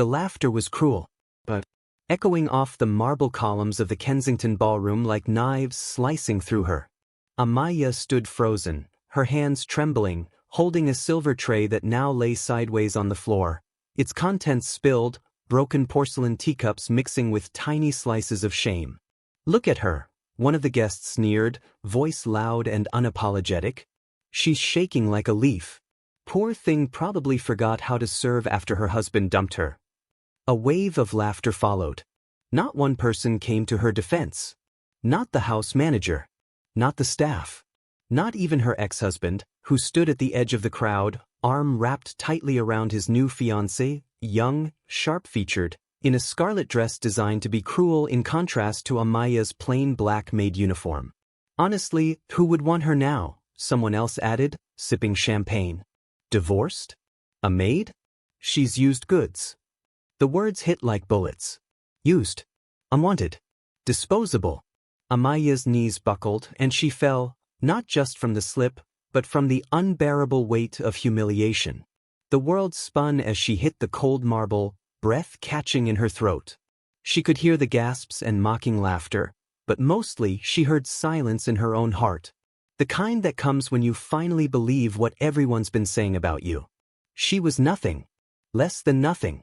The laughter was cruel, but echoing off the marble columns of the Kensington ballroom like knives slicing through her. Amiya stood frozen, her hands trembling, holding a silver tray that now lay sideways on the floor, its contents spilled, broken porcelain teacups mixing with tiny slices of shame. "Look at her," one of the guests sneered, voice loud and unapologetic. "She's shaking like a leaf. Poor thing probably forgot how to serve after her husband dumped her." A wave of laughter followed. Not one person came to her defense. Not the house manager. Not the staff. Not even her ex-husband, who stood at the edge of the crowd, arm wrapped tightly around his new fiancée, young, sharp-featured, in a scarlet dress designed to be cruel in contrast to Amiya's plain black maid uniform. "Honestly, who would want her now?" someone else added, sipping champagne. "Divorced? A maid? She's used goods." The words hit like bullets. Used. Unwanted. Disposable. Amiya's knees buckled and she fell, not just from the slip, but from the unbearable weight of humiliation. The world spun as she hit the cold marble, breath catching in her throat. She could hear the gasps and mocking laughter, but mostly she heard silence in her own heart. The kind that comes when you finally believe what everyone's been saying about you. She was nothing. Less than nothing.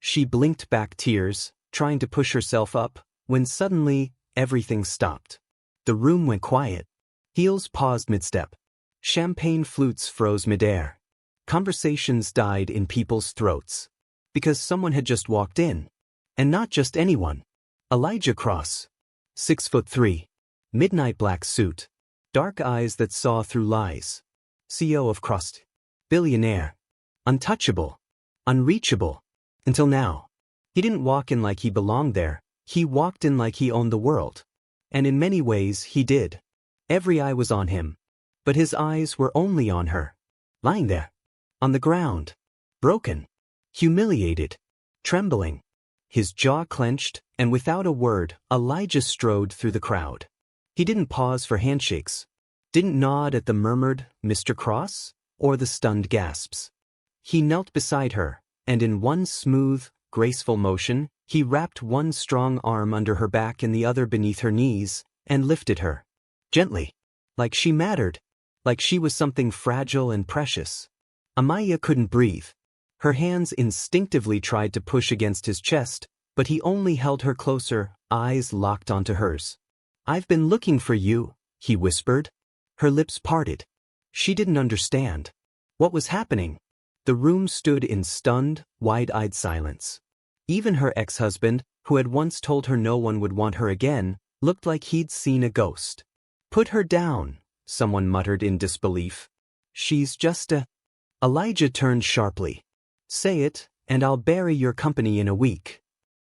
She blinked back tears, trying to push herself up, when suddenly, everything stopped. The room went quiet. Heels paused mid-step. Champagne flutes froze midair. Conversations died in people's throats. Because someone had just walked in. And not just anyone. Elijah Cross. 6'3". Midnight black suit. Dark eyes that saw through lies. CEO of Crust. Billionaire. Untouchable. Unreachable. Until now. He didn't walk in like he belonged there. He walked in like he owned the world. And in many ways, he did. Every eye was on him. But his eyes were only on her. Lying there. On the ground. Broken. Humiliated. Trembling. His jaw clenched, and without a word, Elijah strode through the crowd. He didn't pause for handshakes. Didn't nod at the murmured, "Mr. Cross?" or the stunned gasps. He knelt beside her, and in one smooth, graceful motion, he wrapped one strong arm under her back and the other beneath her knees, and lifted her. Gently. Like she mattered. Like she was something fragile and precious. Amiya couldn't breathe. Her hands instinctively tried to push against his chest, but he only held her closer, eyes locked onto hers. "I've been looking for you," he whispered. Her lips parted. She didn't understand. What was happening? The room stood in stunned, wide-eyed silence. Even her ex-husband, who had once told her no one would want her again, looked like he'd seen a ghost. "Put her down," someone muttered in disbelief. "She's just a—" Elijah turned sharply. "Say it, and I'll bury your company in a week."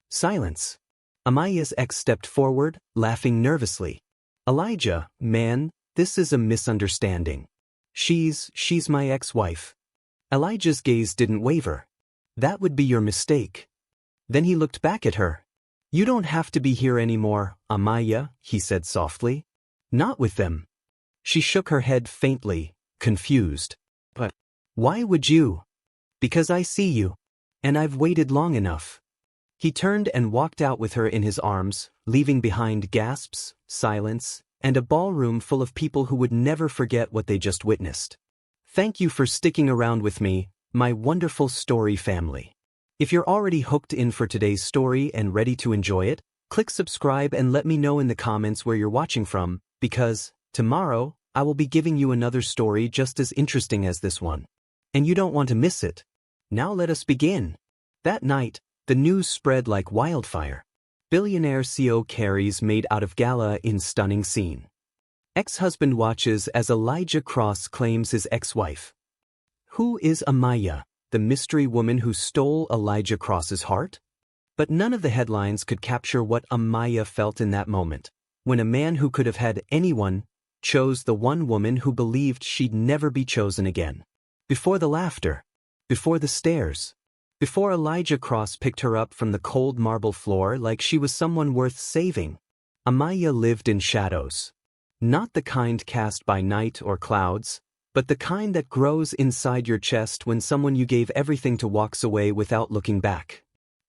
Silence. Amiya's ex stepped forward, laughing nervously. "Elijah, man, this is a misunderstanding. She's my ex-wife." Elijah's gaze didn't waver. "That would be your mistake." Then he looked back at her. "You don't have to be here anymore, Amiya," he said softly. "Not with them." She shook her head faintly, confused. "But why would you?" "Because I see you. And I've waited long enough." He turned and walked out with her in his arms, leaving behind gasps, silence, and a ballroom full of people who would never forget what they just witnessed. Thank you for sticking around with me, my wonderful story family. If you're already hooked in for today's story and ready to enjoy it, click subscribe and let me know in the comments where you're watching from, because tomorrow I will be giving you another story just as interesting as this one. And you don't want to miss it. Now let us begin. That night, the news spread like wildfire. Billionaire CEO carries Maid out of gala in stunning scene. Ex-husband watches as Elijah Cross claims his ex-wife. Who is Amiya, the mystery woman who stole Elijah Cross's heart? But none of the headlines could capture what Amiya felt in that moment, when a man who could have had anyone chose the one woman who believed she'd never be chosen again. Before the laughter, before the stares, before Elijah Cross picked her up from the cold marble floor like she was someone worth saving, Amiya lived in shadows. Not the kind cast by night or clouds, but the kind that grows inside your chest when someone you gave everything to walks away without looking back.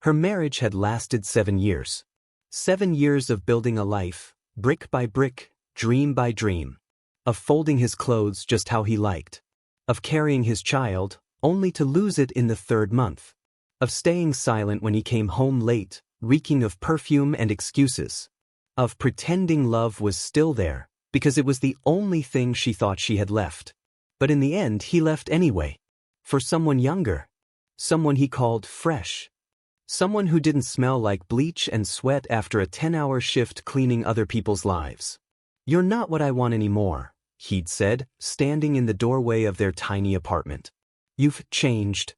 Her marriage had lasted 7 years. 7 years of building a life, brick by brick, dream by dream. Of folding his clothes just how he liked. Of carrying his child, only to lose it in the 3rd month. Of staying silent when he came home late, reeking of perfume and excuses. Of pretending love was still there, because it was the only thing she thought she had left. But in the end he left anyway. For someone younger. Someone he called fresh. Someone who didn't smell like bleach and sweat after a 10-hour shift cleaning other people's lives. "You're not what I want anymore," he'd said, standing in the doorway of their tiny apartment. "You've changed."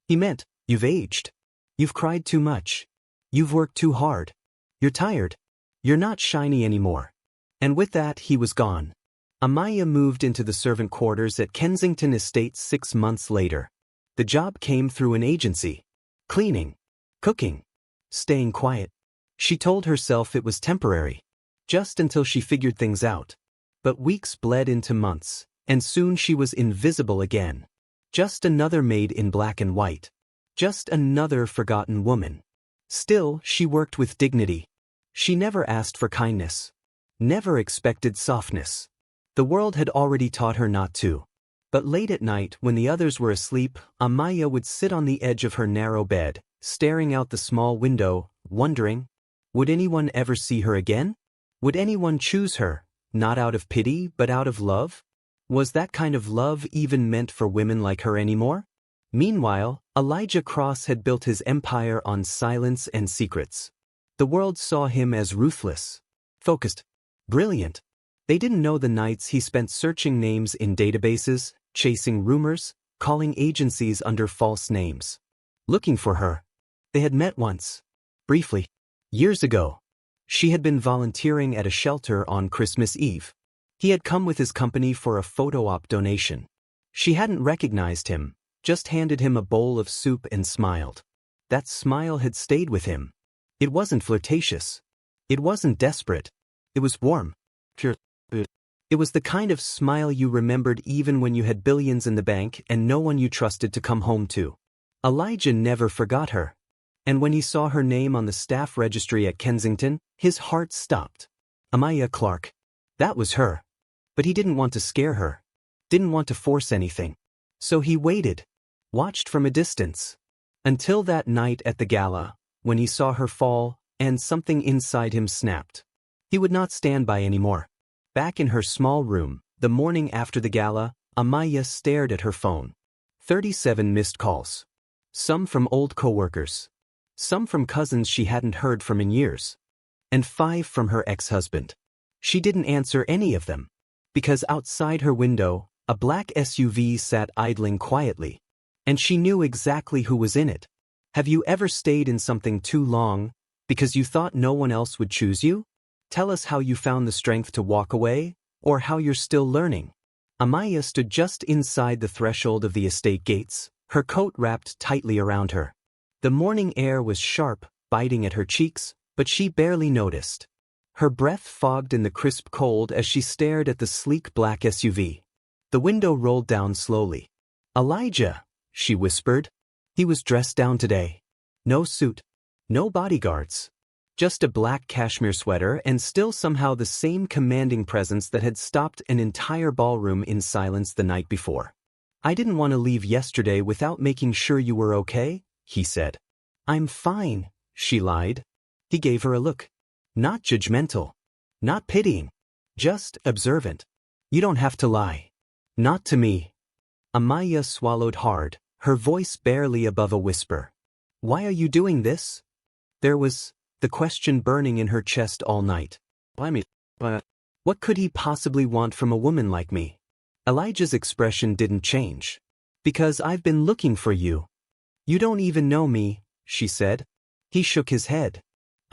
He meant, you've aged. You've cried too much. You've worked too hard. You're tired. You're not shiny anymore. And with that he was gone. Amiya moved into the servant quarters at Kensington Estate 6 months later. The job came through an agency. Cleaning. Cooking. Staying quiet. She told herself it was temporary. Just until she figured things out. But weeks bled into months, and soon she was invisible again. Just another maid in black and white. Just another forgotten woman. Still, she worked with dignity. She never asked for kindness. Never expected softness. The world had already taught her not to. But late at night, when the others were asleep, Amiya would sit on the edge of her narrow bed, staring out the small window, wondering, would anyone ever see her again? Would anyone choose her, not out of pity but out of love? Was that kind of love even meant for women like her anymore? Meanwhile, Elijah Cross had built his empire on silence and secrets. The world saw him as ruthless, focused, brilliant. They didn't know the nights he spent searching names in databases, chasing rumors, calling agencies under false names. Looking for her. They had met once. Briefly. Years ago. She had been volunteering at a shelter on Christmas Eve. He had come with his company for a photo op donation. She hadn't recognized him, just handed him a bowl of soup and smiled. That smile had stayed with him. It wasn't flirtatious. It wasn't desperate. It was warm. Pure. It was the kind of smile you remembered even when you had billions in the bank and no one you trusted to come home to. Elijah never forgot her. And when he saw her name on the staff registry at Kensington, his heart stopped. Amiya Clarke. That was her. But he didn't want to scare her. Didn't want to force anything. So he waited. Watched from a distance. Until that night at the gala, when he saw her fall, and something inside him snapped. He would not stand by anymore. Back in her small room, the morning after the gala, Amiya stared at her phone. 37 missed calls. Some from old co-workers. Some from cousins she hadn't heard from in years. And 5 from her ex-husband. She didn't answer any of them. Because outside her window, a black SUV sat idling quietly. And she knew exactly who was in it. Have you ever stayed in something too long, because you thought no one else would choose you? Tell us how you found the strength to walk away, or how you're still learning. Amiya stood just inside the threshold of the estate gates, her coat wrapped tightly around her. The morning air was sharp, biting at her cheeks, but she barely noticed. Her breath fogged in the crisp cold as she stared at the sleek black SUV. The window rolled down slowly. "Elijah," she whispered. He was dressed down today. No suit. No bodyguards. Just a black cashmere sweater and still somehow the same commanding presence that had stopped an entire ballroom in silence the night before. "I didn't want to leave yesterday without making sure you were okay," he said. "I'm fine," she lied. He gave her a look. Not judgmental. Not pitying. Just observant. "You don't have to lie. Not to me." Amiya swallowed hard, her voice barely above a whisper. "Why are you doing this?" There was the question burning in her chest all night. "Why me? What could he possibly want from a woman like me?" Elijah's expression didn't change. "Because I've been looking for you." "You don't even know me," she said. He shook his head.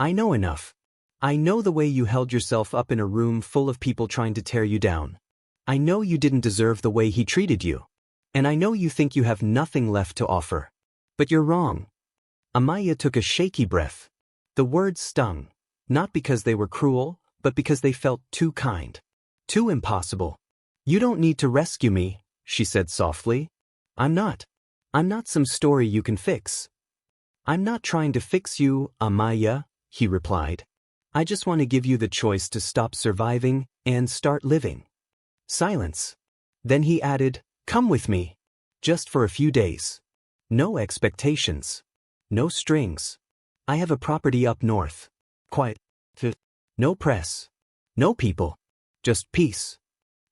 "I know enough. I know the way you held yourself up in a room full of people trying to tear you down. I know you didn't deserve the way he treated you. And I know you think you have nothing left to offer. But you're wrong." Amiya took a shaky breath. The words stung, not because they were cruel, but because they felt too kind. Too impossible. "You don't need to rescue me," she said softly. I'm not some story you can fix." I'm not trying to fix you, Amiya, he replied. I just want to give you the choice to stop surviving and start living. Silence. Then he added, come with me. Just for a few days. No expectations. No strings. I have a property up north. Quiet. No press. No people. Just peace.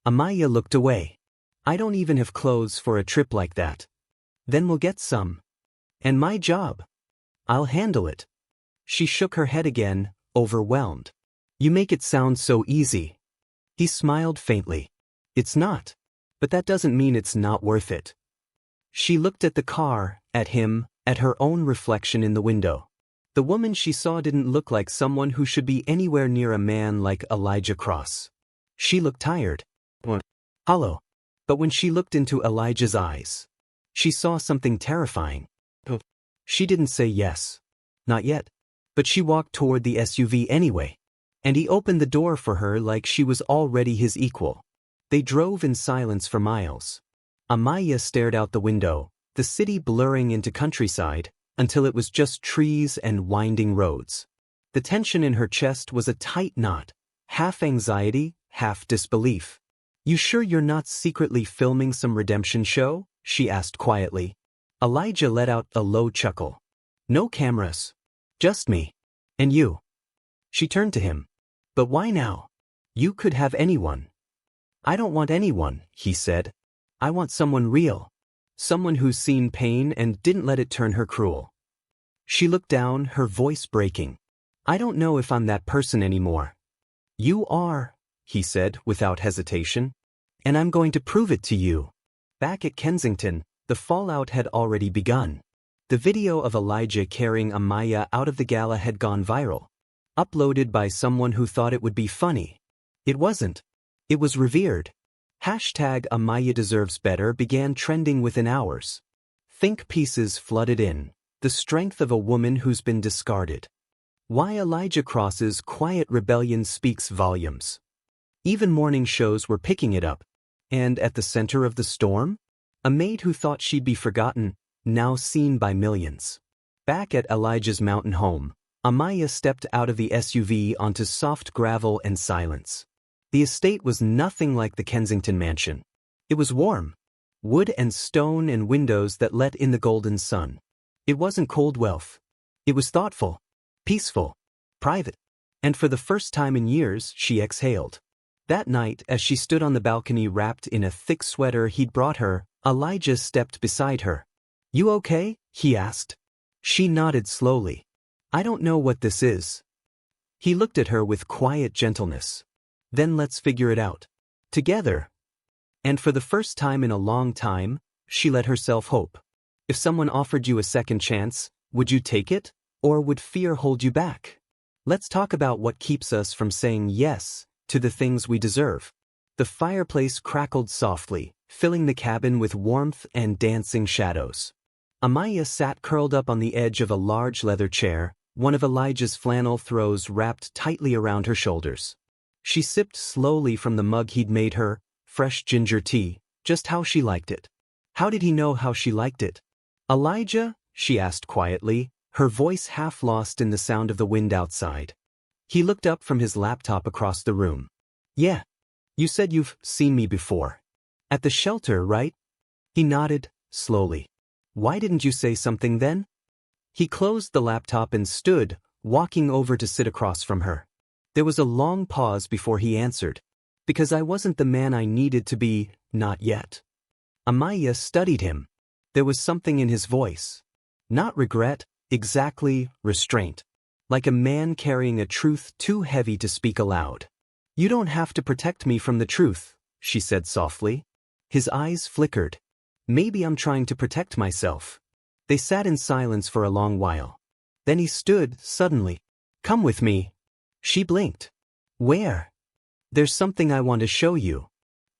Amiya looked away. I don't even have clothes for a trip like that. Then we'll get some. And my job. I'll handle it. She shook her head again, overwhelmed. You make it sound so easy. He smiled faintly. It's not. But that doesn't mean it's not worth it. She looked at the car, at him, at her own reflection in the window. The woman she saw didn't look like someone who should be anywhere near a man like Elijah Cross. She looked tired. Hollow. But when she looked into Elijah's eyes, she saw something terrifying. She didn't say yes. Not yet. But she walked toward the SUV anyway. And he opened the door for her like she was already his equal. They drove in silence for miles. Amiya stared out the window, the city blurring into countryside, until it was just trees and winding roads. The tension in her chest was a tight knot, half anxiety, half disbelief. You sure you're not secretly filming some redemption show? She asked quietly. Elijah let out a low chuckle. No cameras. Just me. And you. She turned to him. But why now? You could have anyone. I don't want anyone, he said. I want someone real. Someone who's seen pain and didn't let it turn her cruel. She looked down, her voice breaking. I don't know if I'm that person anymore. You are, he said without hesitation. And I'm going to prove it to you. Back at Kensington, the fallout had already begun. The video of Elijah carrying Amiya out of the gala had gone viral. Uploaded by someone who thought it would be funny. It wasn't. It was revered. Hashtag Amiya deserves better began trending within hours. Think pieces flooded in. The strength of a woman who's been discarded. Why Elijah Cross's quiet rebellion speaks volumes. Even morning shows were picking it up. And at the center of the storm? A maid who thought she'd be forgotten, now seen by millions. Back at Elijah's mountain home, Amiya stepped out of the SUV onto soft gravel and silence. The estate was nothing like the Kensington mansion. It was warm. Wood and stone and windows that let in the golden sun. It wasn't cold wealth. It was thoughtful, peaceful, private. And for the first time in years, she exhaled. That night, as she stood on the balcony wrapped in a thick sweater he'd brought her, Elijah stepped beside her. You okay? He asked. She nodded slowly. I don't know what this is. He looked at her with quiet gentleness. Then let's figure it out. Together. And for the first time in a long time, she let herself hope. If someone offered you a second chance, would you take it? Or would fear hold you back? Let's talk about what keeps us from saying yes to the things we deserve. The fireplace crackled softly, filling the cabin with warmth and dancing shadows. Amiya sat curled up on the edge of a large leather chair, one of Elijah's flannel throws wrapped tightly around her shoulders. She sipped slowly from the mug he'd made her, fresh ginger tea, just how she liked it. How did he know how she liked it? Elijah? She asked quietly, her voice half lost in the sound of the wind outside. He looked up from his laptop across the room. Yeah. You said you've seen me before. At the shelter, right? He nodded, slowly. Why didn't you say something then? He closed the laptop and stood, walking over to sit across from her. There was a long pause before he answered. Because I wasn't the man I needed to be, not yet. Amiya studied him. There was something in his voice. Not regret, exactly restraint. Like a man carrying a truth too heavy to speak aloud. You don't have to protect me from the truth, she said softly. His eyes flickered. Maybe I'm trying to protect myself. They sat in silence for a long while. Then he stood, suddenly. Come with me. She blinked. Where? There's something I want to show you.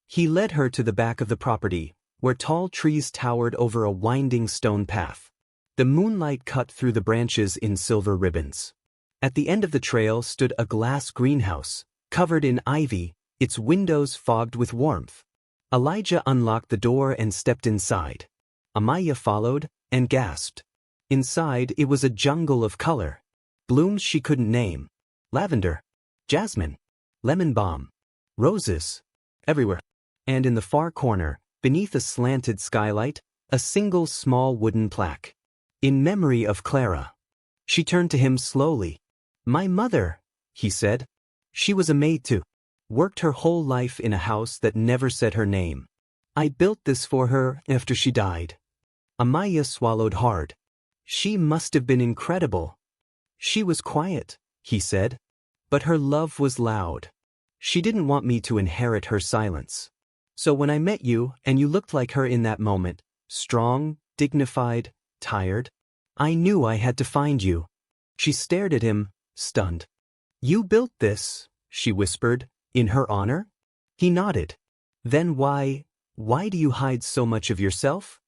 He led her to the back of the property, where tall trees towered over a winding stone path. The moonlight cut through the branches in silver ribbons. At the end of the trail stood a glass greenhouse, covered in ivy, its windows fogged with warmth. Elijah unlocked the door and stepped inside. Amiya followed, and gasped. Inside, it was a jungle of color. Blooms she couldn't name. Lavender, jasmine, lemon balm, roses, everywhere. And in the far corner, beneath a slanted skylight, a single small wooden plaque. In memory of Clara. She turned to him slowly. My mother, he said. She was a maid too. Worked her whole life in a house that never said her name. I built this for her after she died. Amiya swallowed hard. She must have been incredible. She was quiet, he said. But her love was loud. She didn't want me to inherit her silence. So when I met you and you looked like her in that moment, strong, dignified, tired, I knew I had to find you. She stared at him, stunned. You built this, she whispered, in her honor? He nodded. Then why do you hide so much of yourself?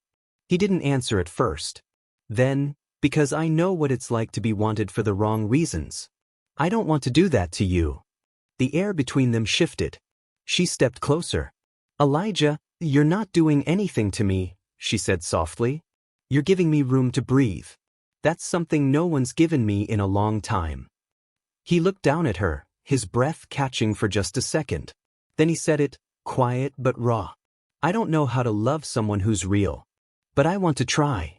He didn't answer at first. Then, because I know what it's like to be wanted for the wrong reasons. I don't want to do that to you. The air between them shifted. She stepped closer. Elijah, you're not doing anything to me, she said softly. You're giving me room to breathe. That's something no one's given me in a long time. He looked down at her, his breath catching for just a second. Then he said it, quiet but raw. I don't know how to love someone who's real. But I want to try.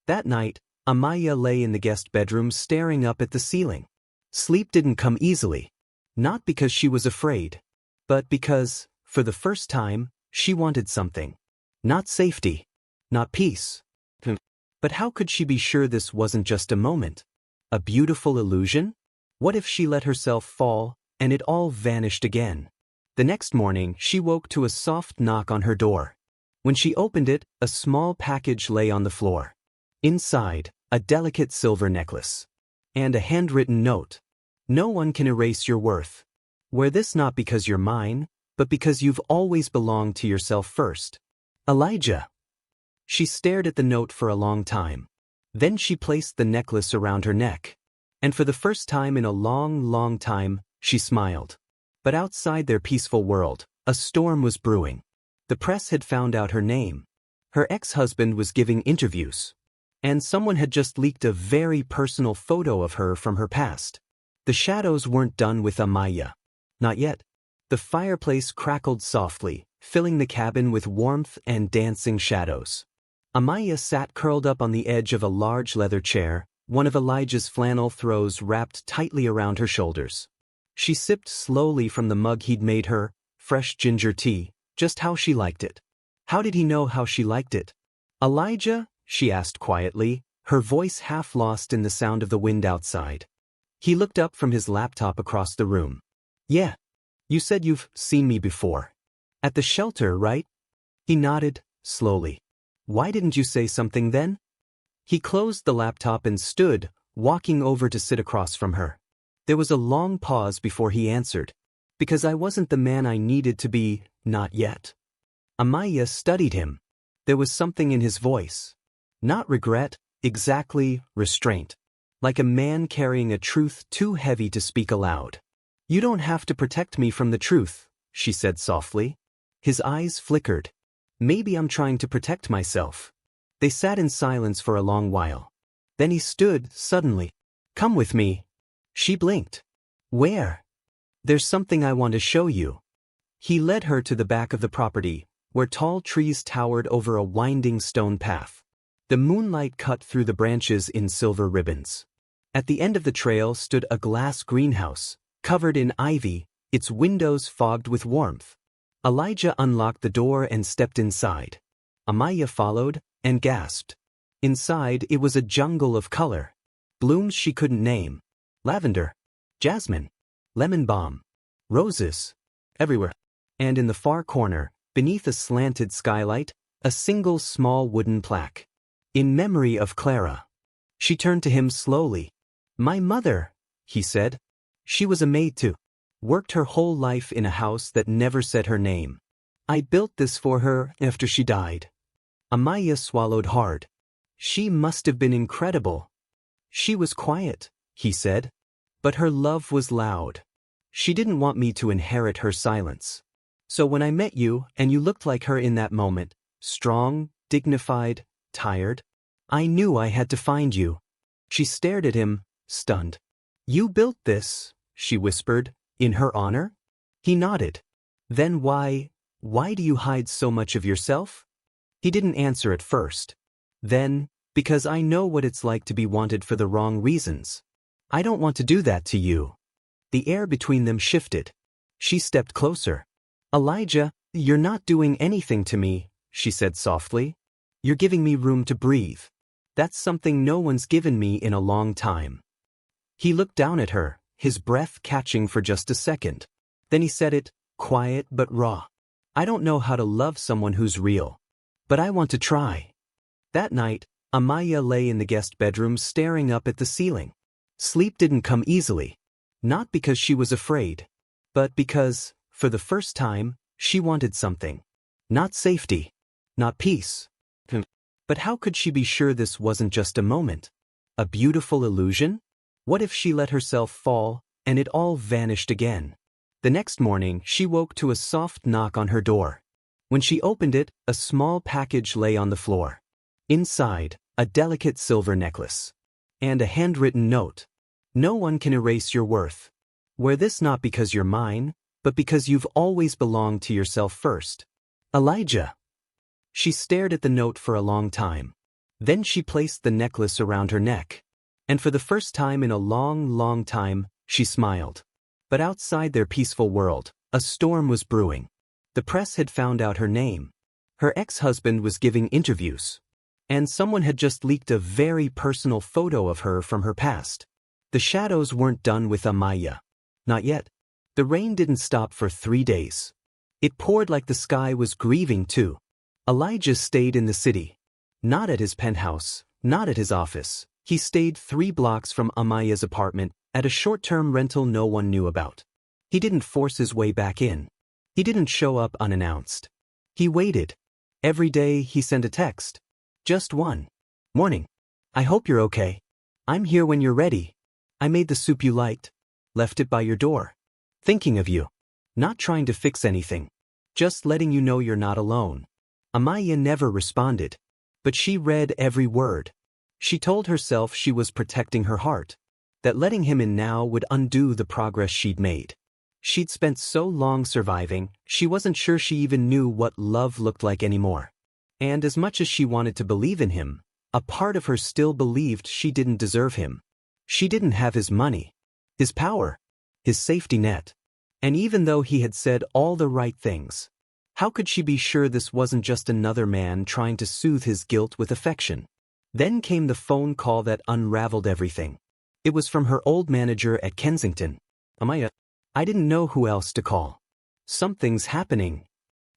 That night, Amiya lay in the guest bedroom staring up at the ceiling. Sleep didn't come easily. Not because she was afraid, but because, for the first time, she wanted something. Not safety. Not peace. But how could she be sure this wasn't just a moment? A beautiful illusion? What if she let herself fall, and it all vanished again? The next morning, she woke to a soft knock on her door. When she opened it, a small package lay on the floor. Inside, a delicate silver necklace. And a handwritten note. No one can erase your worth. Wear this not because you're mine, but because you've always belonged to yourself first. Elijah. She stared at the note for a long time. Then she placed the necklace around her neck. And for the first time in a long, long time, she smiled. But outside their peaceful world, a storm was brewing. The press had found out her name. Her ex-husband was giving interviews. And someone had just leaked a very personal photo of her from her past. The shadows weren't done with Amiya. Not yet. The fireplace crackled softly, filling the cabin with warmth and dancing shadows. Amiya sat curled up on the edge of a large leather chair, one of Elijah's flannel throws wrapped tightly around her shoulders. She sipped slowly from the mug he'd made her, fresh ginger tea, just how she liked it. How did he know how she liked it? Elijah? She asked quietly, her voice half lost in the sound of the wind outside. He looked up from his laptop across the room. Yeah. You said you've seen me before. At the shelter, right? He nodded, slowly. Why didn't you say something then? He closed the laptop and stood, walking over to sit across from her. There was a long pause before he answered. Because I wasn't the man I needed to be, not yet. Amiya studied him. There was something in his voice. Not regret, exactly restraint. Like a man carrying a truth too heavy to speak aloud. You don't have to protect me from the truth, she said softly. His eyes flickered. Maybe I'm trying to protect myself. They sat in silence for a long while. Then he stood, suddenly. Come with me. She blinked. Where? There's something I want to show you. He led her to the back of the property, where tall trees towered over a winding stone path. The moonlight cut through the branches in silver ribbons. At the end of the trail stood a glass greenhouse, covered in ivy, its windows fogged with warmth. Elijah unlocked the door and stepped inside. Amiya followed, and gasped. Inside, it was a jungle of color. Blooms she couldn't name. Lavender, jasmine, lemon balm, roses, everywhere. And in the far corner, beneath a slanted skylight, a single small wooden plaque. In memory of Clara. She turned to him slowly. My mother, he said. She was a maid too. Worked her whole life in a house that never said her name. I built this for her after she died. Amiya swallowed hard. She must have been incredible. She was quiet, he said. But her love was loud. She didn't want me to inherit her silence. So when I met you and you looked like her in that moment, strong, dignified, tired, I knew I had to find you. She stared at him, stunned. You built this, she whispered, in her honor? He nodded. Then why do you hide so much of yourself? He didn't answer at first. Then, because I know what it's like to be wanted for the wrong reasons. I don't want to do that to you. The air between them shifted. She stepped closer. Elijah, you're not doing anything to me, she said softly. You're giving me room to breathe. That's something no one's given me in a long time. He looked down at her, his breath catching for just a second. Then he said it, quiet but raw. I don't know how to love someone who's real. But I want to try. That night, Amiya lay in the guest bedroom staring up at the ceiling. Sleep didn't come easily. Not because she was afraid, but because, for the first time, she wanted something. Not safety. Not peace. But how could she be sure this wasn't just a moment? A beautiful illusion? What if she let herself fall, and it all vanished again? The next morning, she woke to a soft knock on her door. When she opened it, a small package lay on the floor. Inside, a delicate silver necklace. And a handwritten note. No one can erase your worth. Wear this not because you're mine, but because you've always belonged to yourself first. Elijah. She stared at the note for a long time. Then she placed the necklace around her neck. And for the first time in a long, long time, she smiled. But outside their peaceful world, a storm was brewing. The press had found out her name. Her ex-husband was giving interviews. And someone had just leaked a very personal photo of her from her past. The shadows weren't done with Amiya. Not yet. The rain didn't stop for 3 days. It poured like the sky was grieving too. Elijah stayed in the city. Not at his penthouse, not at his office. He stayed 3 blocks from Amiya's apartment, at a short-term rental no one knew about. He didn't force his way back in. He didn't show up unannounced. He waited. Every day he sent a text. Just one. Morning. I hope you're okay. I'm here when you're ready. I made the soup you liked. Left it by your door. Thinking of you. Not trying to fix anything. Just letting you know you're not alone. Amiya never responded. But she read every word. She told herself she was protecting her heart. That letting him in now would undo the progress she'd made. She'd spent so long surviving, she wasn't sure she even knew what love looked like anymore. And as much as she wanted to believe in him, a part of her still believed she didn't deserve him. She didn't have his money, his power, his safety net. And even though he had said all the right things, how could she be sure this wasn't just another man trying to soothe his guilt with affection? Then came the phone call that unraveled everything. It was from her old manager at Kensington. Amiya, I didn't know who else to call. Something's happening.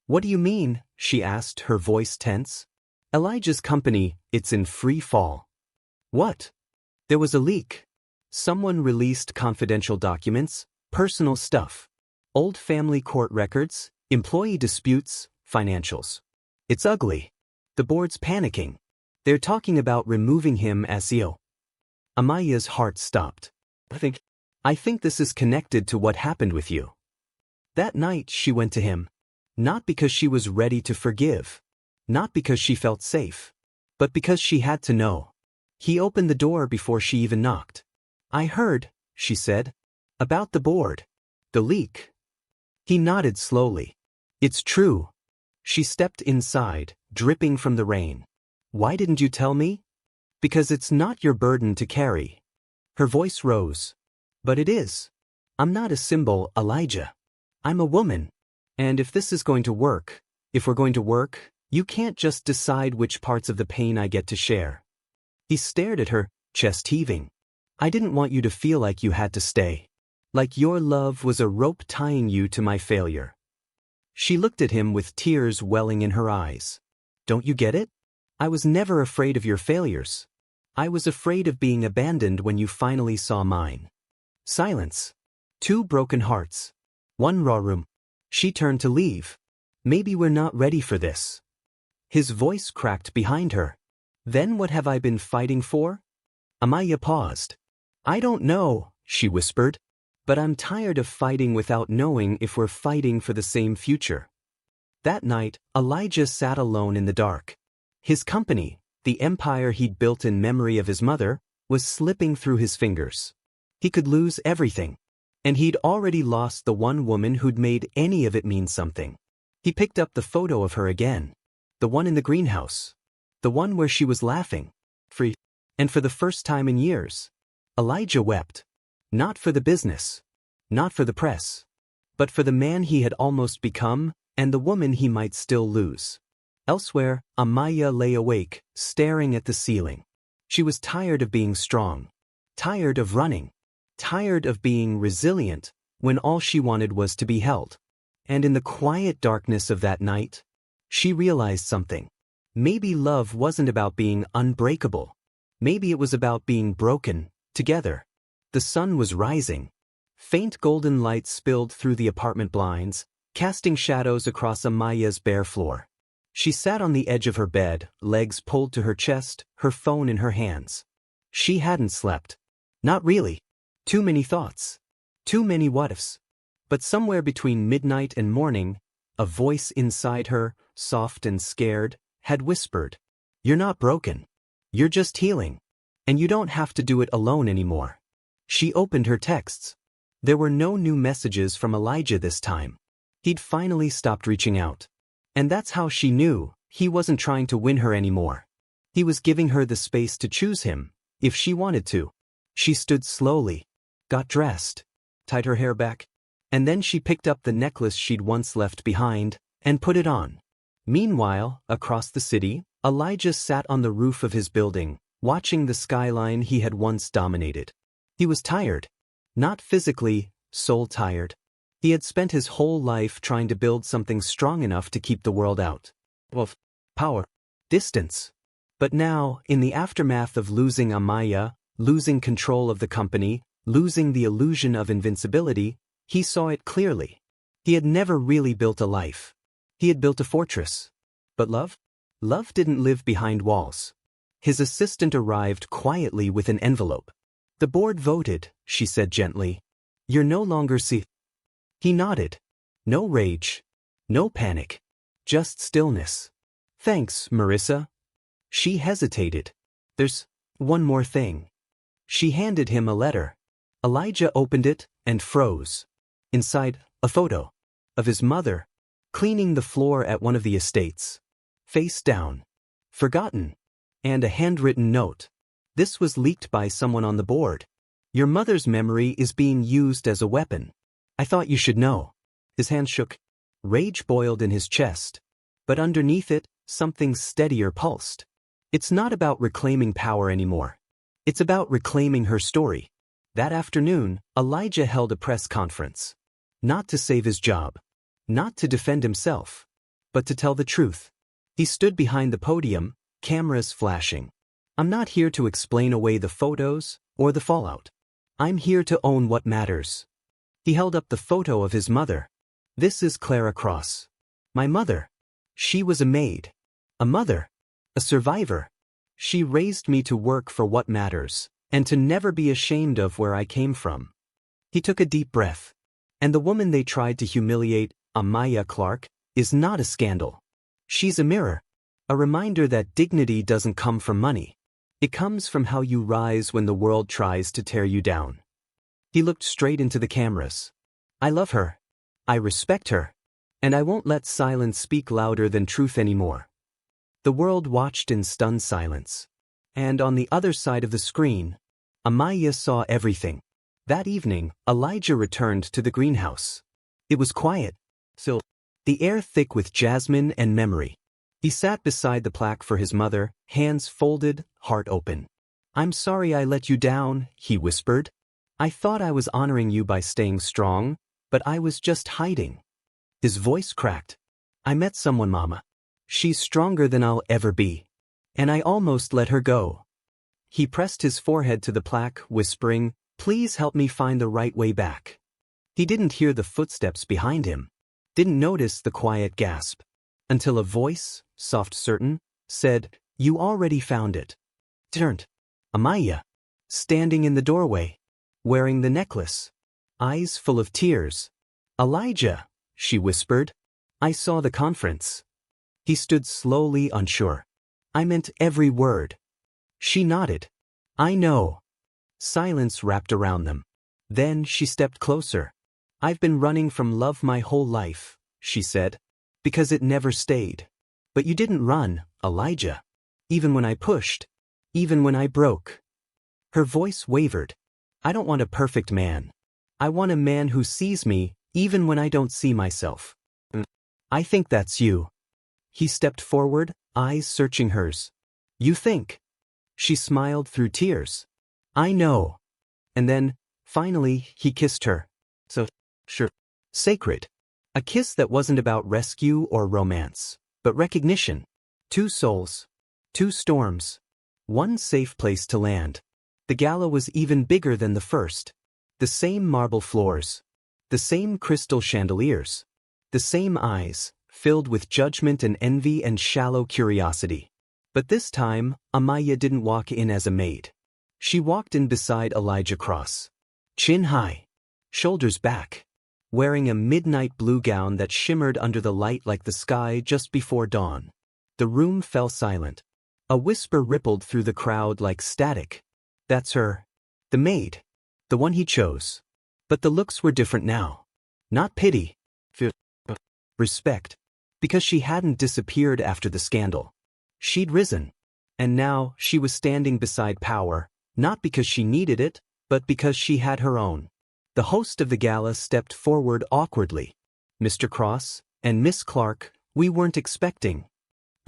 What do you mean? She asked, her voice tense. Elijah's company, it's in free fall. What? There was a leak. Someone released confidential documents, personal stuff. Old family court records, employee disputes, financials. It's ugly. The board's panicking. They're talking about removing him as CEO. Amiya's heart stopped. I think this is connected to what happened with you. That night she went to him. Not because she was ready to forgive. Not because she felt safe. But because she had to know. He opened the door before she even knocked. I heard, she said. About the board. The leak. He nodded slowly. It's true. She stepped inside, dripping from the rain. Why didn't you tell me? Because it's not your burden to carry. Her voice rose. But it is. I'm not a symbol, Elijah. I'm a woman. And if this is going to work, if we're going to work, you can't just decide which parts of the pain I get to share. He stared at her, chest heaving. I didn't want you to feel like you had to stay. Like your love was a rope tying you to my failure. She looked at him with tears welling in her eyes. Don't you get it? I was never afraid of your failures. I was afraid of being abandoned when you finally saw mine. Silence. 2 broken hearts. 1 raw room. She turned to leave. Maybe we're not ready for this. His voice cracked behind her. Then what have I been fighting for? Amiya paused. I don't know, she whispered. But I'm tired of fighting without knowing if we're fighting for the same future. That night, Elijah sat alone in the dark. His company, The empire he'd built in memory of his mother was slipping through his fingers. He could lose everything. And he'd already lost the one woman who'd made any of it mean something. He picked up the photo of her again. The one in the greenhouse. The one where she was laughing. Free. And for the first time in years, Elijah wept. Not for the business. Not for the press. But for the man he had almost become, and the woman he might still lose. Elsewhere, Amiya lay awake, staring at the ceiling. She was tired of being strong. Tired of running. Tired of being resilient, when all she wanted was to be held. And in the quiet darkness of that night, she realized something. Maybe love wasn't about being unbreakable. Maybe it was about being broken, together. The sun was rising. Faint golden light spilled through the apartment blinds, casting shadows across Amiya's bare floor. She sat on the edge of her bed, legs pulled to her chest, her phone in her hands. She hadn't slept. Not really. Too many thoughts. Too many what-ifs. But somewhere between midnight and morning, a voice inside her, soft and scared, had whispered, "You're not broken. You're just healing. And you don't have to do it alone anymore." She opened her texts. There were no new messages from Elijah this time. He'd finally stopped reaching out. And that's how she knew he wasn't trying to win her anymore. He was giving her the space to choose him, if she wanted to. She stood slowly, got dressed, tied her hair back, and then she picked up the necklace she'd once left behind, and put it on. Meanwhile, across the city, Elijah sat on the roof of his building, watching the skyline he had once dominated. He was tired. Not physically, soul-tired. He had spent his whole life trying to build something strong enough to keep the world out. Of power. Distance. But now, in the aftermath of losing Amiya, losing control of the company, losing the illusion of invincibility, he saw it clearly. He had never really built a life. He had built a fortress. But love? Love didn't live behind walls. His assistant arrived quietly with an envelope. "The board voted," she said gently. "You're no longer He nodded. No rage. No panic. Just stillness. "Thanks, Marissa." She hesitated. "There's one more thing." She handed him a letter. Elijah opened it and froze. Inside, a photo of his mother, cleaning the floor at one of the estates. Face down. Forgotten. And a handwritten note. This was leaked by someone on the board. "Your mother's memory is being used as a weapon. I thought you should know." His hand shook. Rage boiled in his chest. But underneath it, something steadier pulsed. It's not about reclaiming power anymore. It's about reclaiming her story. That afternoon, Elijah held a press conference. Not to save his job. Not to defend himself. But to tell the truth. He stood behind the podium, cameras flashing. "I'm not here to explain away the photos or the fallout. I'm here to own what matters." He held up the photo of his mother. "This is Clara Cross. My mother. She was a maid. A mother. A survivor. She raised me to work for what matters, and to never be ashamed of where I came from." He took a deep breath. "And the woman they tried to humiliate, Amiya Clark, is not a scandal. She's a mirror. A reminder that dignity doesn't come from money. It comes from how you rise when the world tries to tear you down." He looked straight into the cameras. "I love her. I respect her. And I won't let silence speak louder than truth anymore." The world watched in stunned silence. And on the other side of the screen, Amiya saw everything. That evening, Elijah returned to the greenhouse. It was quiet, still, the air thick with jasmine and memory. He sat beside the plaque for his mother, hands folded, heart open. "I'm sorry I let you down," he whispered. "I thought I was honoring you by staying strong, but I was just hiding." His voice cracked. "I met someone, Mama. She's stronger than I'll ever be. And I almost let her go." He pressed his forehead to the plaque, whispering, "Please help me find the right way back." He didn't hear the footsteps behind him, didn't notice the quiet gasp, until a voice, soft certain, said, "You already found it." Turned. Amiya, standing in the doorway, wearing the necklace, eyes full of tears. "Elijah," she whispered. "I saw the conference." He stood slowly unsure. I meant every word. She nodded. I know. Silence wrapped around them. Then she stepped closer. I've been running from love my whole life, she said. Because it never stayed. But you didn't run, Elijah. Even when I pushed. Even when I broke. Her voice wavered. I don't want a perfect man. I want a man who sees me, even when I don't see myself. I think that's you. He stepped forward, eyes searching hers. You think? She smiled through tears. I know. And then, finally, he kissed her. So, sure. Sacred. A kiss that wasn't about rescue or romance, but recognition. 2 souls. 2 storms. 1 safe place to land. The gala was even bigger than the first. The same marble floors. The same crystal chandeliers. The same eyes, filled with judgment and envy and shallow curiosity. But this time, Amiya didn't walk in as a maid. She walked in beside Elijah Cross. Chin high. Shoulders back. Wearing a midnight blue gown that shimmered under the light like the sky just before dawn. The room fell silent. A whisper rippled through the crowd like static. That's her. The maid. The one he chose. But the looks were different now. Not pity. Fear. Respect. Because she hadn't disappeared after the scandal. She'd risen. And now she was standing beside power, not because she needed it, but because she had her own. The host of the gala stepped forward awkwardly. Mr. Cross and Miss Clark, we weren't expecting.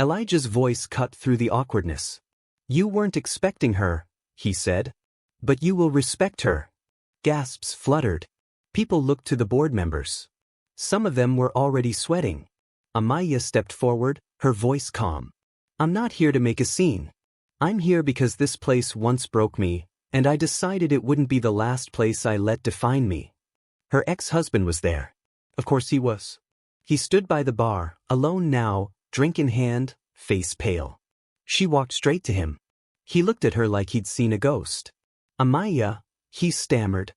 Elijah's voice cut through the awkwardness. You weren't expecting her, he said. But you will respect her. Gasps fluttered. People looked to the board members. Some of them were already sweating. Amiya stepped forward, her voice calm. I'm not here to make a scene. I'm here because this place once broke me, and I decided it wouldn't be the last place I let define me. Her ex-husband was there. Of course he was. He stood by the bar, alone now, drink in hand, face pale. She walked straight to him. He looked at her like he'd seen a ghost. Amiya, he stammered.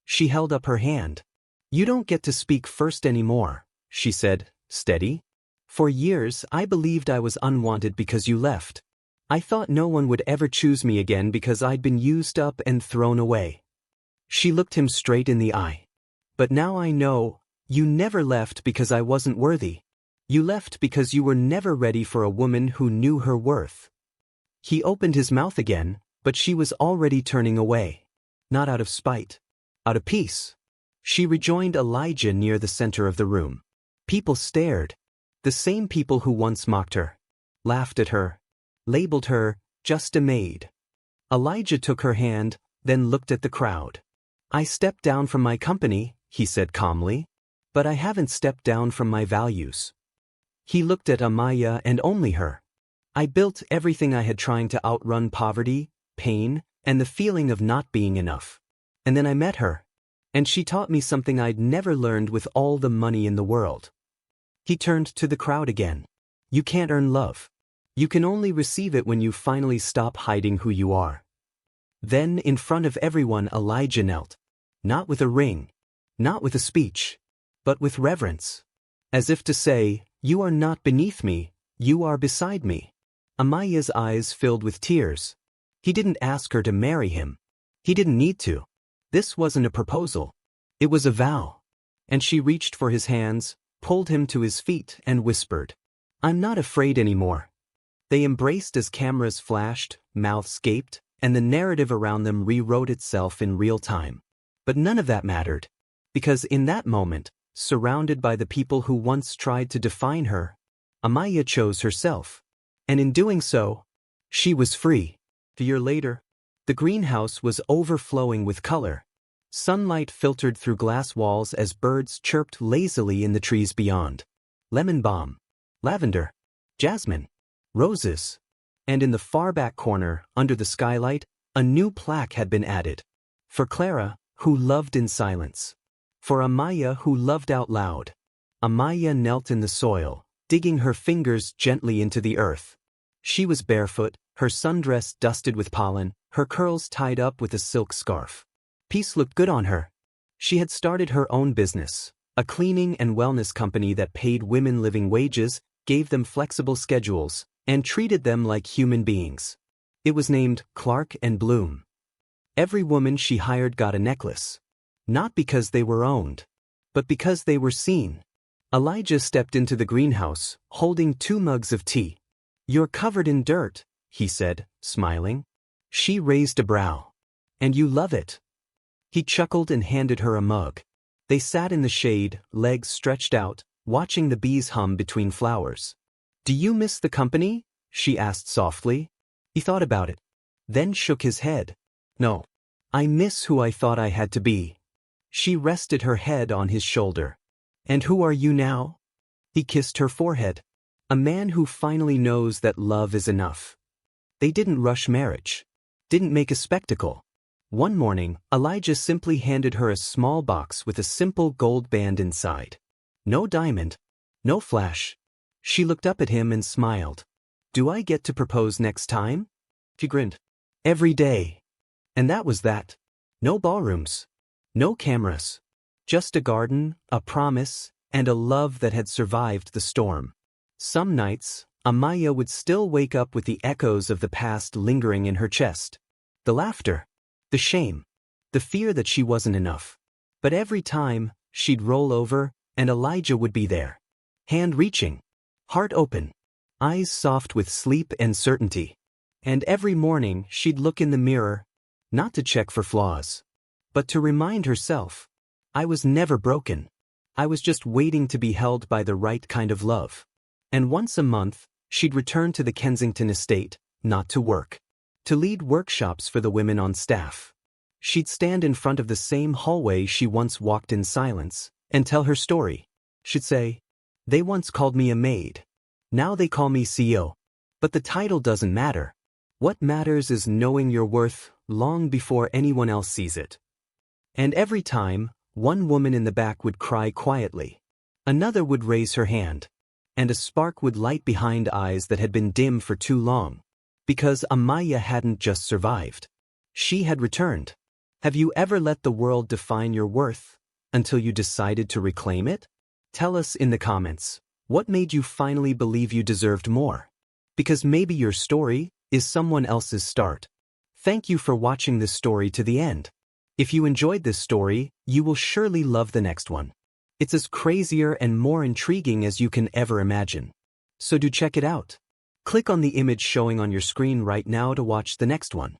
She held up her hand. You don't get to speak first anymore, she said, steady. For years I believed I was unwanted because you left. I thought no one would ever choose me again because I'd been used up and thrown away. She looked him straight in the eye. But now I know, you never left because I wasn't worthy. You left because you were never ready for a woman who knew her worth. He opened his mouth again, but she was already turning away. Not out of spite. Out of peace. She rejoined Elijah near the center of the room. People stared. The same people who once mocked her. Laughed at her. Labeled her, just a maid. Elijah took her hand, then looked at the crowd. I stepped down from my company, he said calmly. But I haven't stepped down from my values. He looked at Amiya and only her. I built everything I had trying to outrun poverty, pain, and the feeling of not being enough. And then I met her. And she taught me something I'd never learned with all the money in the world. He turned to the crowd again. You can't earn love. You can only receive it when you finally stop hiding who you are. Then, in front of everyone, Elijah knelt. Not with a ring. Not with a speech. But with reverence. As if to say, you are not beneath me, you are beside me. Amiya's eyes filled with tears. He didn't ask her to marry him. He didn't need to. This wasn't a proposal. It was a vow. And she reached for his hands, pulled him to his feet, and whispered, I'm not afraid anymore. They embraced as cameras flashed, mouths gaped, and the narrative around them rewrote itself in real time. But none of that mattered. Because in that moment, surrounded by the people who once tried to define her, Amiya chose herself. And in doing so, she was free. A year later, the greenhouse was overflowing with color. Sunlight filtered through glass walls as birds chirped lazily in the trees beyond. Lemon balm, lavender, jasmine, roses. And in the far back corner, under the skylight, a new plaque had been added. For Clara, who loved in silence. For Amiya, who loved out loud. Amiya knelt in the soil, digging her fingers gently into the earth. She was barefoot, her sundress dusted with pollen, her curls tied up with a silk scarf. Peace looked good on her. She had started her own business, a cleaning and wellness company that paid women living wages, gave them flexible schedules, and treated them like human beings. It was named Clark and Bloom. Every woman she hired got a necklace. Not because they were owned, but because they were seen. Elijah stepped into the greenhouse, holding 2 mugs of tea. "You're covered in dirt," he said, smiling. She raised a brow. "And you love it." He chuckled and handed her a mug. They sat in the shade, legs stretched out, watching the bees hum between flowers. "Do you miss the company?" she asked softly. He thought about it, then shook his head. "No. I miss who I thought I had to be." She rested her head on his shoulder. "And who are you now?" He kissed her forehead. "A man who finally knows that love is enough." They didn't rush marriage. Didn't make a spectacle. One morning, Elijah simply handed her a small box with a simple gold band inside. No diamond. No flash. She looked up at him and smiled. "Do I get to propose next time?" He grinned. "Every day." And that was that. No ballrooms. No cameras. Just a garden, a promise, and a love that had survived the storm. Some nights, Amiya would still wake up with the echoes of the past lingering in her chest. The laughter. The shame. The fear that she wasn't enough. But every time, she'd roll over, and Elijah would be there. Hand reaching. Heart open. Eyes soft with sleep and certainty. And every morning, she'd look in the mirror, not to check for flaws, but to remind herself, I was never broken. I was just waiting to be held by the right kind of love. And once a month, she'd return to the Kensington estate, not to work, to lead workshops for the women on staff. She'd stand in front of the same hallway she once walked in silence, and tell her story. She'd say, "They once called me a maid. Now they call me CEO. But the title doesn't matter. What matters is knowing your worth long before anyone else sees it." And every time, one woman in the back would cry quietly. Another would raise her hand. And a spark would light behind eyes that had been dim for too long. Because Amiya hadn't just survived. She had returned. Have you ever let the world define your worth until you decided to reclaim it? Tell us in the comments, what made you finally believe you deserved more? Because maybe your story is someone else's start. Thank you for watching this story to the end. If you enjoyed this story, you will surely love the next one. It's as crazier and more intriguing as you can ever imagine. So do check it out. Click on the image showing on your screen right now to watch the next one.